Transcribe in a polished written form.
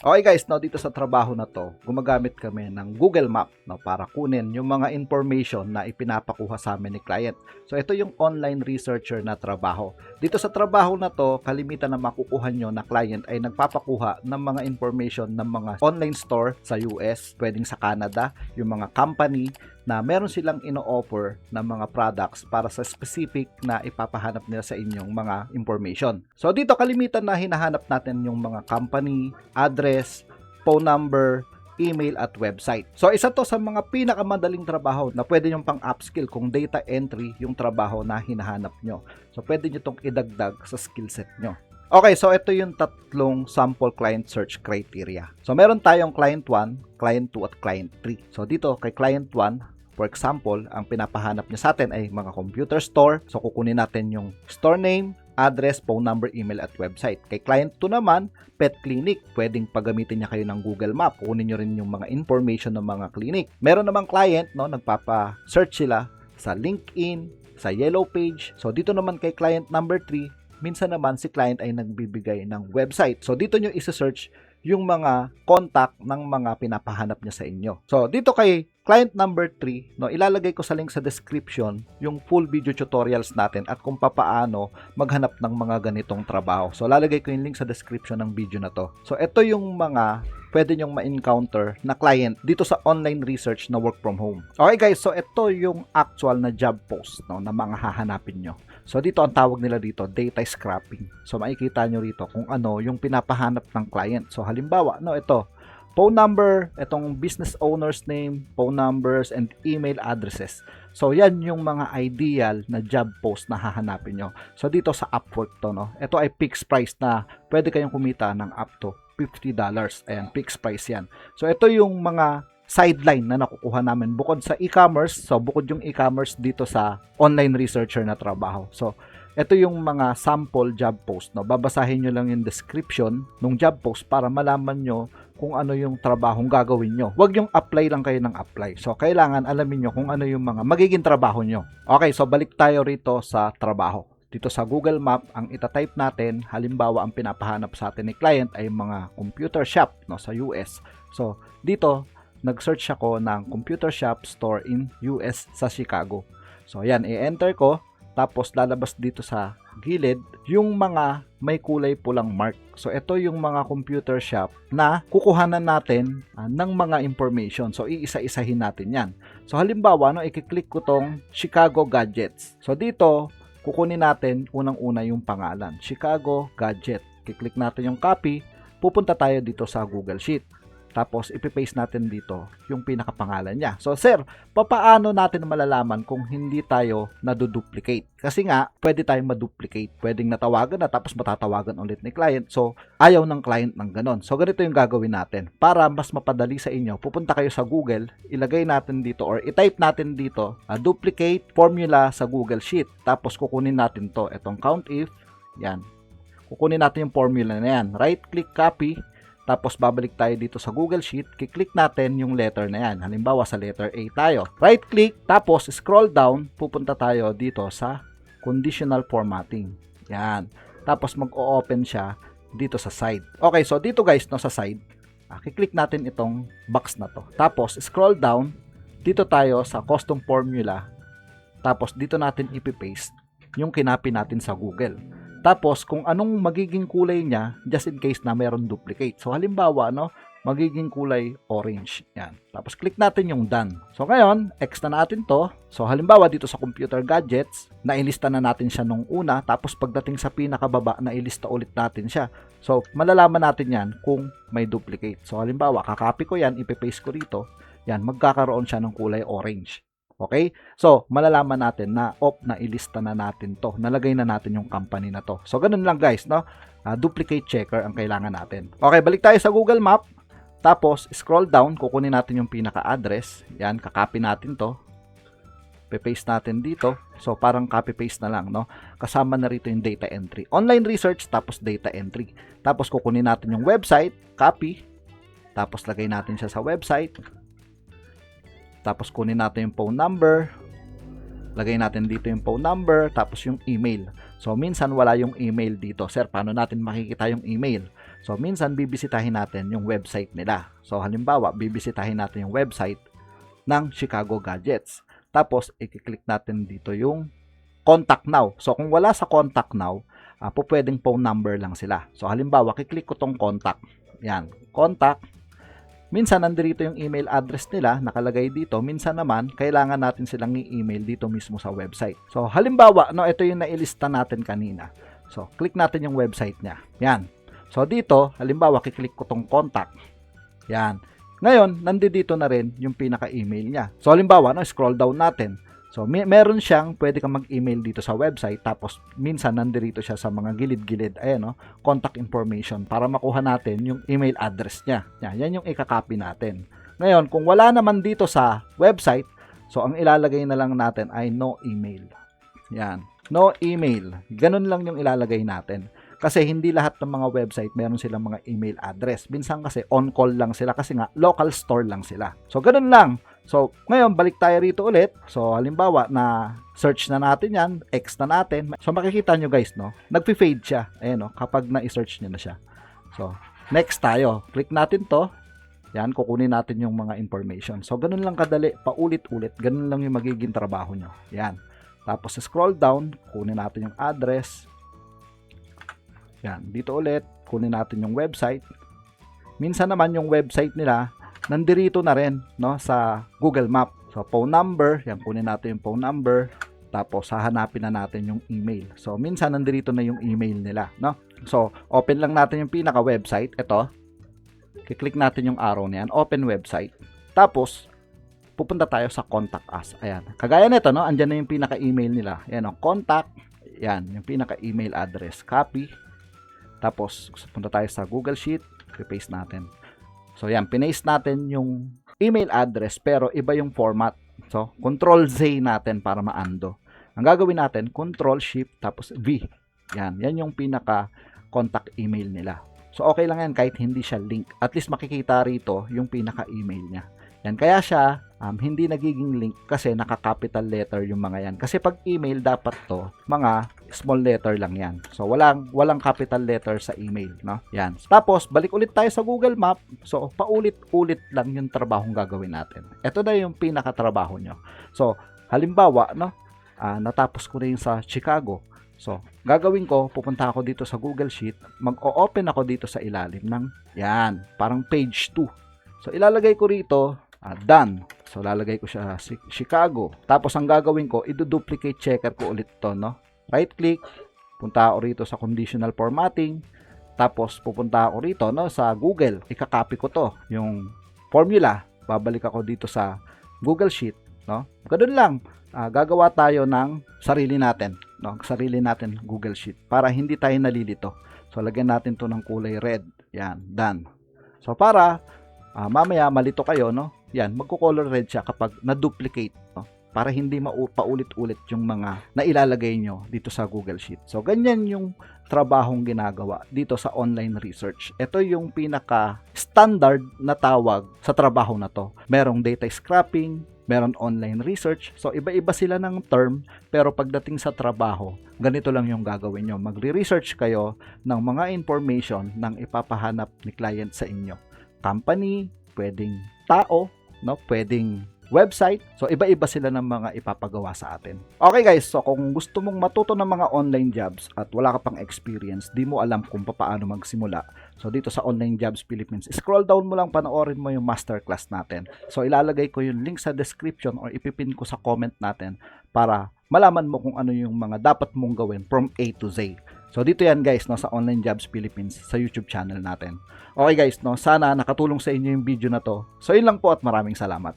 Okay guys, no, dito sa trabaho na to, gumagamit kami ng Google Map, no, para kunin yung mga information na ipinapakuha sa amin ni client. So ito yung online researcher na trabaho. Dito sa trabaho na to, kalimitan na makukuha nyo na client ay nagpapakuha ng mga information ng mga online store sa US, pwedeng sa Canada, yung mga company na meron silang ino-offer na mga products para sa specific na ipapahanap nila sa inyong mga information. So dito kalimitan na hinahanap natin yung mga company, address, phone number, email at website. So isa to sa mga pinakamadaling trabaho na pwede nyo pang upskill kung data entry yung trabaho na hinahanap nyo. So pwede nyo tong idagdag sa skill set nyo. Okay, so ito yung tatlong sample client search criteria. So meron tayong client 1, client 2 at client 3. So dito kay client 1, for example, ang pinapahanap niya sa atin ay mga computer store. So kukunin natin yung store name, address, phone number, email at website. Kay client 2 naman, pet clinic. Pwedeng paggamitin niya kayo ng Google Map. Kunin niyo rin yung mga information ng mga clinic. Meron namang client, no, nagpapa-search sila sa LinkedIn, sa Yellow Page. So dito naman kay client number 3, minsan naman si client ay nagbibigay ng website. So dito nyo isa-search yung mga contact ng mga pinapahanap niya sa inyo. So dito kay client number 3, no, ilalagay ko sa link sa description yung full video tutorials natin at kung papaano maghanap ng mga ganitong trabaho. So lalagay ko yung link sa description ng video na to. So ito yung mga pwede nyong ma-encounter na client dito sa online research na work from home. Okay guys, so ito yung actual na job post, no, na mga hahanapin nyo. So dito ang tawag nila dito, data scrapping. So makikita nyo rito kung ano yung pinapahanap ng client. So halimbawa, no, ito, phone number, itong business owner's name, phone numbers, and email addresses. So yan yung mga ideal na job post na hahanapin nyo. So dito sa Upwork to, no, ito ay fixed price na pwede kayong kumita ng up to $50. Ayan, fixed price yan. So ito yung mga sideline na nakukuha namin bukod sa e-commerce. So bukod yung e-commerce dito sa online researcher na trabaho. So ito yung mga sample job post, no. Babasahin nyo lang yung description ng job post para malaman nyo kung ano yung trabahong gagawin nyo. Huwag yung apply lang kayo ng apply. So kailangan alamin nyo kung ano yung mga magiging trabaho nyo. Okay, so balik tayo rito sa trabaho. Dito sa Google Map, ang itatype natin, halimbawa ang pinapahanap sa atin ni client ay mga computer shop, no, sa US. So dito nag-search ako ng computer shop store in US sa Chicago. So ayan, i-enter ko, tapos lalabas dito sa gilid yung mga may kulay pulang mark. So ito yung mga computer shop na kukuhanan natin ng mga information. So iisa-isahin natin yan. So halimbawa, no, i-click ko tong Chicago Gadgets. So dito kukunin natin unang-una yung pangalan, Chicago Gadget. I-click natin yung copy, pupunta tayo dito sa Google Sheet. Tapos ipipaste natin dito yung pinakapangalan niya. So sir, papaano natin malalaman kung hindi tayo naduduplicate? Kasi nga, pwede tayong maduplicate. Pwedeng natawagan na tapos matatawagan ulit ni client. So ayaw ng client ng ganon. So ganito yung gagawin natin. Para mas mapadali sa inyo, pupunta kayo sa Google, ilagay natin dito or itype natin dito, duplicate formula sa Google Sheet. Tapos kukunin natin to, itong count if, yan. Kukunin natin yung formula na yan. Right click copy. Tapos babalik tayo dito sa Google Sheet, kiklik natin yung letter na yan. Halimbawa sa letter A tayo. Right click, tapos scroll down, pupunta tayo dito sa conditional formatting. Yan. Tapos mag-o-open siya dito sa side. Okay, so dito guys, no, sa side, kiklik natin itong box na to. Tapos scroll down, dito tayo sa custom formula. Tapos dito natin ipipaste yung kinapi natin sa Google. Tapos, kung anong magiging kulay niya, just in case na mayroon duplicate. So, halimbawa, no, magiging kulay orange. Yan. Tapos, click natin yung done. So, ngayon, X na natin to. So, halimbawa, dito sa computer gadgets, nailista na natin siya nung una. Tapos, pagdating sa pinakababa, nailista ulit natin siya. So, malalaman natin yan kung may duplicate. So, halimbawa, kakopy ko yan, ipipaste ko dito. Yan, magkakaroon siya ng kulay orange. Okay? So, malalaman natin na na ilista na natin to. Nalagay na natin yung company na to. So, ganun lang guys, no? Duplicate checker ang kailangan natin. Okay, balik tayo sa Google Map. Tapos, scroll down. Kukunin natin yung pinaka-address. Yan, kakopy natin to. Paste natin dito. So, parang copy-paste na lang, no? Kasama na rito yung data entry. Online research, tapos data entry. Tapos, kukunin natin yung website. Copy. Tapos, lagay natin siya sa website. Tapos kunin natin yung phone number. Lagay natin dito yung phone number. Tapos yung email. So minsan wala yung email dito. Sir, paano natin makikita yung email? So, minsan bibisitahin natin yung website nila. So, halimbawa, bibisitahin natin yung website ng Chicago Gadgets. Tapos, i-click natin dito yung contact now. So, kung wala sa contact now, pwedeng phone number lang sila. So, halimbawa, kiklik ko tong contact. Yan, contact. Minsan, nandito yung email address nila, nakalagay dito. Minsan naman, kailangan natin silang i-email dito mismo sa website. So, halimbawa, no, ito yung nailista natin kanina. So, click natin yung website niya. Yan. So, dito, halimbawa, kiklik ko tong contact. Yan. Ngayon, nandito na rin yung pinaka-email niya. So, halimbawa, no, scroll down natin. So, meron siyang, pwede kang mag-email dito sa website, tapos minsan nandito siya sa mga gilid-gilid, ayan, no, contact information, para makuha natin yung email address niya. Yan yung ikakopy natin. Ngayon, kung wala naman dito sa website, so ang ilalagay na lang natin ay no email. Yan, no email. Ganun lang yung ilalagay natin. Kasi hindi lahat ng mga website meron silang mga email address. Minsan kasi on-call lang sila kasi nga local store lang sila. So, ganun lang. So, ngayon, balik tayo rito ulit. So, halimbawa, na search na natin yan, X na natin. So, makikita nyo guys, no? Nagpi-fade siya. Ayan, no? Kapag na-search nyo na siya. So, next tayo. Click natin to. Yan, kukunin natin yung mga information. So, ganun lang kadali. Paulit-ulit. Ganun lang yung magiging trabaho nyo. Yan. Tapos, scroll down. Kunin natin yung address. Yan, dito ulit, kunin natin yung website. Minsan naman yung website nila, nandito na rin, no, sa Google Map. So, phone number, yan, kunin natin yung phone number. Tapos, hahanapin na natin yung email. So, minsan nandito na yung email nila, no? So, open lang natin yung pinaka-website. Ito, kiklik natin yung arrow na yan, open website. Tapos, pupunta tayo sa contact us. Ayan, kagaya nito, no, andyan na yung pinaka-email nila. Ayan, no, contact, yan, yung pinaka-email address, copy. Tapos, punta tayo sa Google Sheet, i-paste natin. So, yan, pinaste natin yung email address, pero iba yung format. So, Control-Z natin para ma-undo. Ang gagawin natin, Control-Shift, tapos V. Yan yung pinaka-contact email nila. So, okay lang yan kahit hindi siya link. At least makikita rito yung pinaka-email niya. Yan, kaya siya hindi nagiging link kasi naka-capital letter yung mga yan. Kasi pag email, dapat to, mga small letter lang yan. So, walang capital letter sa email, no? Yan. Tapos, balik ulit tayo sa Google Map. So, paulit-ulit lang yung trabahong gagawin natin. Ito na yung pinaka-trabaho nyo. So, halimbawa, no? Natapos ko na yung sa Chicago. So, gagawin ko, pupunta ako dito sa Google Sheet, mag-o-open ako dito sa ilalim ng, yan, parang page 2. So, ilalagay ko rito, done. So, lalagay ko siya Chicago. Tapos, ang gagawin ko, i-duplicate checker ko ulit to, no? Right click, punta ako rito sa conditional formatting. Tapos, pupunta ako rito, no, sa Google. Ika-copy ko to, yung formula. Babalik ako dito sa Google Sheet, no? Ganun lang. Gagawa tayo ng sarili natin, no? Sarili natin Google Sheet para hindi tayo nalilito. So, lagyan natin to ng kulay red. Yan, done. So, para mamaya malito kayo, no? Yan, magko-color red siya kapag na-duplicate, no? Para hindi paulit-ulit yung mga nailalagay nyo dito sa Google Sheet. So, ganyan yung trabahong ginagawa dito sa online research. Ito yung pinaka-standard na tawag sa trabaho na to. Merong data scrapping, meron online research. So, iba-iba sila ng term, pero pagdating sa trabaho, ganito lang yung gagawin nyo. Magre-research kayo ng mga information ng ipapahanap ni client sa inyo. Company, pwedeng tao, no? Pwedeng website. So, iba-iba sila ng mga ipapagawa sa atin. Okay guys, so kung gusto mong matuto ng mga online jobs at wala ka pang experience, di mo alam kung paano magsimula. So, dito sa Online Jobs Philippines, scroll down mo lang, panoorin mo yung masterclass natin. So, ilalagay ko yung link sa description or ipipin ko sa comment natin para malaman mo kung ano yung mga dapat mong gawin from A to Z. So, dito yan guys, no, sa Online Jobs Philippines, sa YouTube channel natin. Okay guys, no, sana nakatulong sa inyo yung video na to. So, yun lang po at maraming salamat.